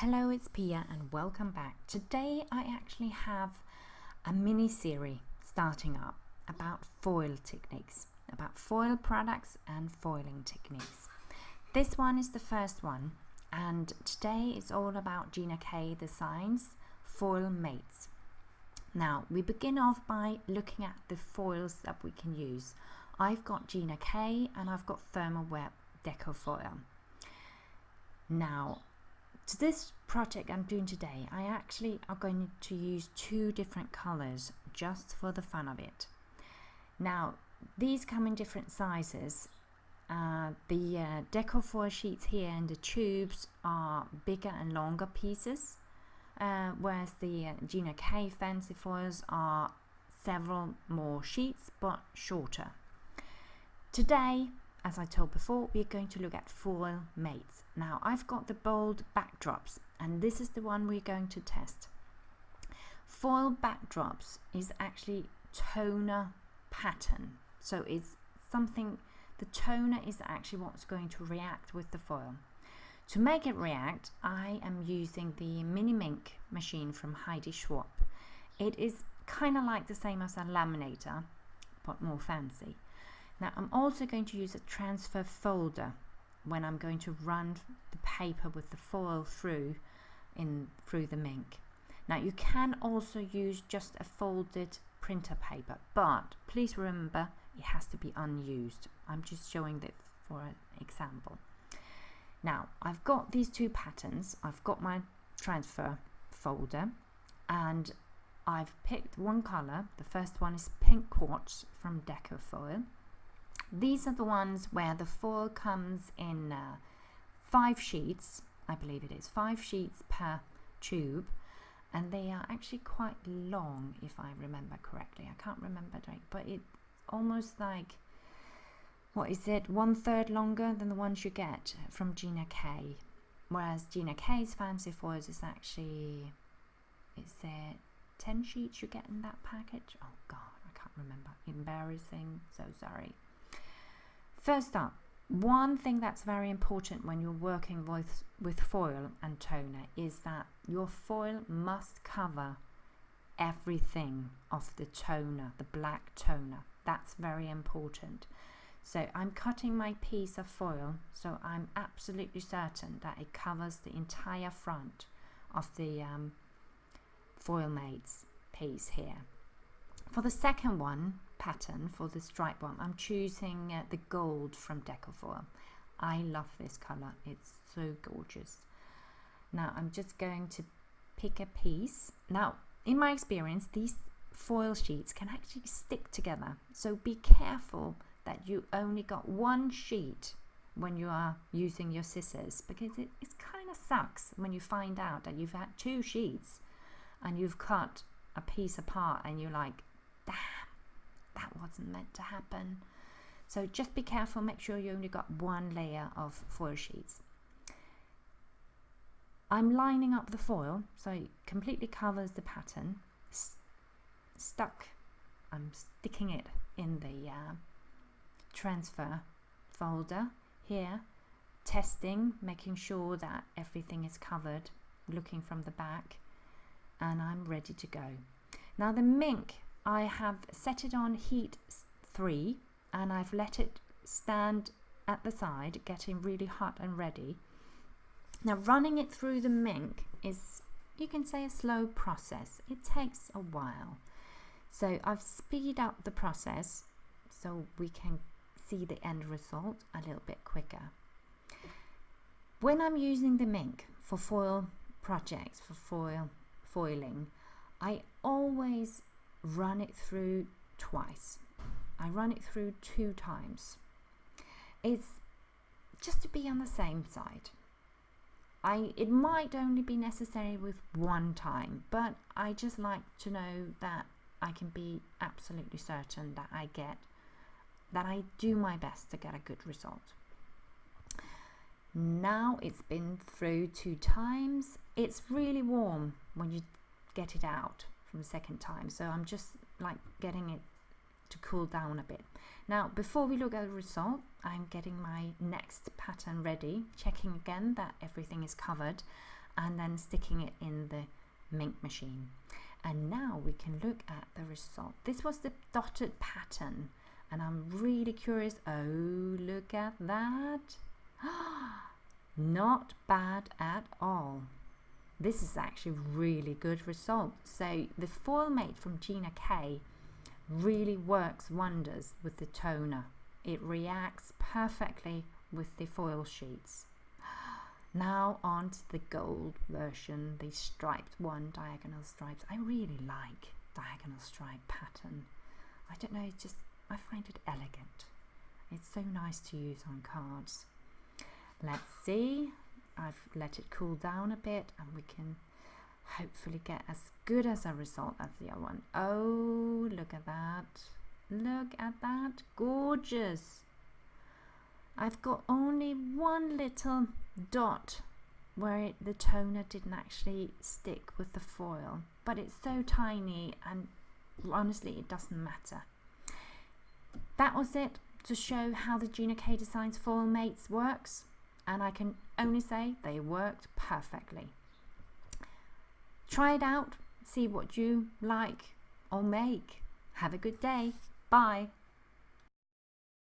Hello, it's Pia and welcome back. Today I actually have a mini series starting up about foil techniques, about foil products and foiling techniques. This one is the first one, and today it's all about Gina K Designs Foil-Mates. Now we begin off by looking at the foils that we can use. I've got Gina K and I've got Therm'O'Web Deco Foil. Now to this project I'm doing today, I actually are going to use two different colors just for the fun of it. Now these come in different sizes. The deco foil sheets here in the tubes are bigger and longer pieces, whereas the Gina K fancy foils are several more sheets but shorter. Today, as I told before, we're going to look at Foil-Mates. Now I've got the bold backdrops and this is the one we're going to test. Foil backdrops is actually toner pattern. So it's something, the toner is actually what's going to react with the foil. To make it react, I am using the mini mink machine from Heidi Schwab. It is kind of like the same as a laminator, but more fancy. Now I'm also going to use a transfer folder when I'm going to run the paper with the foil through the mink. Now you can also use just a folded printer paper, but please remember it has to be unused. I'm just showing that for an example. Now I've got these two patterns. I've got my transfer folder and I've picked one color. The first one is pink quartz from Deco Foil. These are the ones where the foil comes in 5 sheets, I believe it is 5 sheets per tube, and they are actually quite long if I remember correctly. I can't remember, but it's almost like, what is it, 1/3 longer than the ones you get from Gina K, whereas Gina K's fancy foils is actually, is there 10 sheets you get in that package? Oh god, I can't remember. Embarrassing, so sorry. First up, one thing that's very important when you're working with foil and toner is that your foil must cover everything of the toner, the black toner. That's very important. So I'm cutting my piece of foil so I'm absolutely certain that it covers the entire front of the Foil-Mates piece here. For the second one, pattern for the stripe one, I'm choosing the gold from Deco Foil. I love this color, it's so gorgeous. Now I'm just going to pick a piece. Now in my experience these foil sheets can actually stick together, so be careful that you only got one sheet when you are using your scissors, because it kind of sucks when you find out that you've had 2 sheets and you've cut a piece apart and you're like, damn, that wasn't meant to happen. So just be careful, make sure you only got one layer of foil sheets. I'm lining up the foil so it completely covers the pattern. I'm sticking it in the transfer folder here, testing, making sure that everything is covered, looking from the back, and I'm ready to go. Now the mink, I have set it on heat 3 and I've let it stand at the side, getting really hot and ready. Now running it through the mink is, you can say, a slow process. It takes a while. So I've speeded up the process so we can see the end result a little bit quicker. When I'm using the mink for foil projects, for foiling, I always run it through twice. I run it through 2 times. It's just to be on the same side. It might only be necessary with 1 time, but I just like to know that I can be absolutely certain that I do my best to get a good result. Now it's been through 2 times. It's really warm when you get it out from the second time, so I'm just like getting it to cool down a bit. Now before we look at the result, I'm getting my next pattern ready, checking again that everything is covered, and then sticking it in the ink machine. And now we can look at the result. This was the dotted pattern, and I'm really curious. Oh, look at that. Not bad at all. This is actually really good result. So the Foil-Mate from Gina K really works wonders with the toner. It reacts perfectly with the foil sheets. Now on to the gold version, the striped one, diagonal stripes. I really like diagonal stripe pattern. I don't know, it's just, I find it elegant. It's so nice to use on cards. Let's see. I've let it cool down a bit, and we can hopefully get as good as a result as the other one. Oh, look at that. Look at that. Gorgeous. I've got only one little dot where the toner didn't actually stick with the foil, but it's so tiny, and honestly it doesn't matter. That was it to show how the Gina K Designs Foil-Mates works, and I can only say they worked perfectly. Try it out, see what you like or make. Have a good day. Bye.